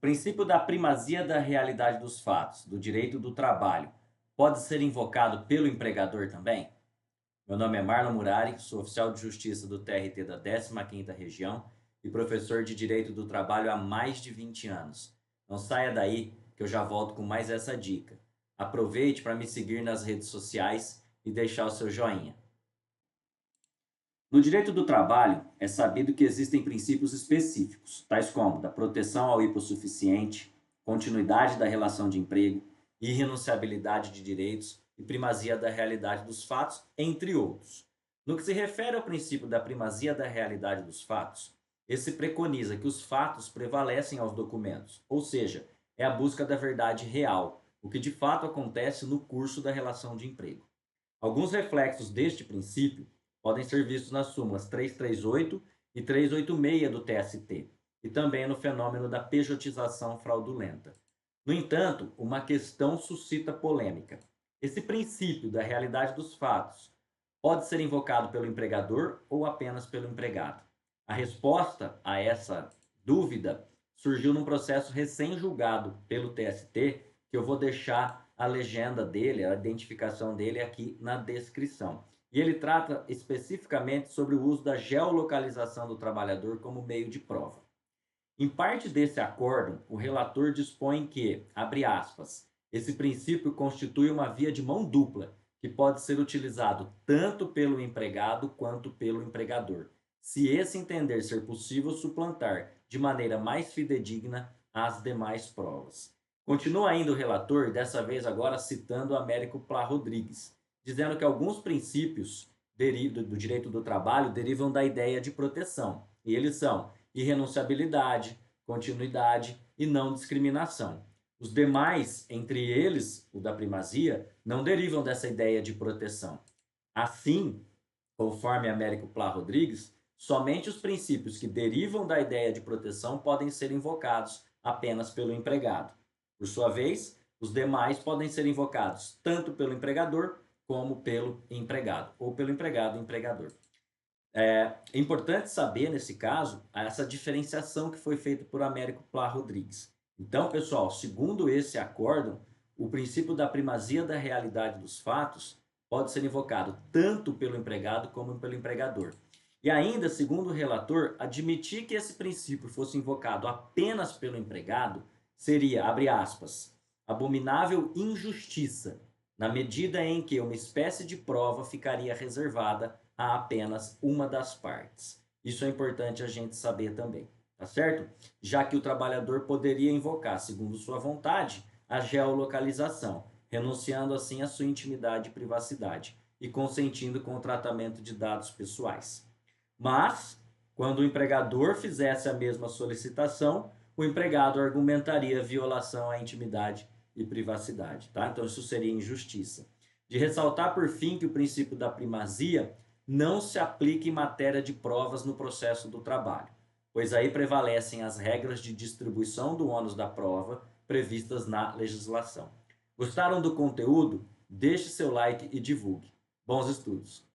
princípio da primazia da realidade dos fatos, do direito do trabalho, pode ser invocado pelo empregador também? Meu nome é Marlon Murari, sou oficial de justiça do TRT da 15ª Região e professor de Direito do Trabalho há mais de 20 anos. Não saia daí que eu já volto com mais essa dica. Aproveite para me seguir nas redes sociais e deixar o seu joinha. No direito do trabalho, é sabido que existem princípios específicos, tais como da proteção ao hipossuficiente, continuidade da relação de emprego, irrenunciabilidade de direitos e primazia da realidade dos fatos, entre outros. No que se refere ao princípio da primazia da realidade dos fatos, esse preconiza que os fatos prevalecem aos documentos, ou seja, é a busca da verdade real, o que de fato acontece no curso da relação de emprego. Alguns reflexos deste princípio podem ser vistos nas súmulas 338 e 386 do TST, e também no fenômeno da pejotização fraudulenta. No entanto, uma questão suscita polêmica. Esse princípio da realidade dos fatos pode ser invocado pelo empregador ou apenas pelo empregado? A resposta a essa dúvida surgiu num processo recém-julgado pelo TST, que eu vou deixar a legenda dele, a identificação dele aqui na descrição. E ele trata especificamente sobre o uso da geolocalização do trabalhador como meio de prova. Em parte desse acórdão, o relator dispõe que, abre aspas, esse princípio constitui uma via de mão dupla, que pode ser utilizado tanto pelo empregado quanto pelo empregador, se esse entender ser possível suplantar de maneira mais fidedigna as demais provas. Continua ainda o relator, dessa vez agora citando Américo Plá Rodrigues, dizendo que alguns princípios do direito do trabalho derivam da ideia de proteção, e eles são irrenunciabilidade, continuidade e não discriminação. Os demais, entre eles o da primazia, não derivam dessa ideia de proteção. Assim, conforme Américo Plá Rodrigues, somente os princípios que derivam da ideia de proteção podem ser invocados apenas pelo empregado. Por sua vez, os demais podem ser invocados tanto pelo empregador como pelo empregado, ou pelo empregado e empregador. É importante saber, nesse caso, essa diferenciação que foi feita por Américo Plá Rodrigues. Então, pessoal, segundo esse acórdão, o princípio da primazia da realidade dos fatos pode ser invocado tanto pelo empregado como pelo empregador. E ainda, segundo o relator, admitir que esse princípio fosse invocado apenas pelo empregado seria, abre aspas, abominável injustiça, na medida em que uma espécie de prova ficaria reservada a apenas uma das partes. Isso é importante a gente saber também, tá certo? Já que o trabalhador poderia invocar, segundo sua vontade, a geolocalização, renunciando assim à sua intimidade e privacidade e consentindo com o tratamento de dados pessoais. Mas, quando o empregador fizesse a mesma solicitação, o empregado argumentaria violação à intimidade e privacidade, tá? Então isso seria injustiça. De ressaltar, por fim, que o princípio da primazia não se aplica em matéria de provas no processo do trabalho, pois aí prevalecem as regras de distribuição do ônus da prova previstas na legislação. Gostaram do conteúdo? Deixe seu like e divulgue. Bons estudos!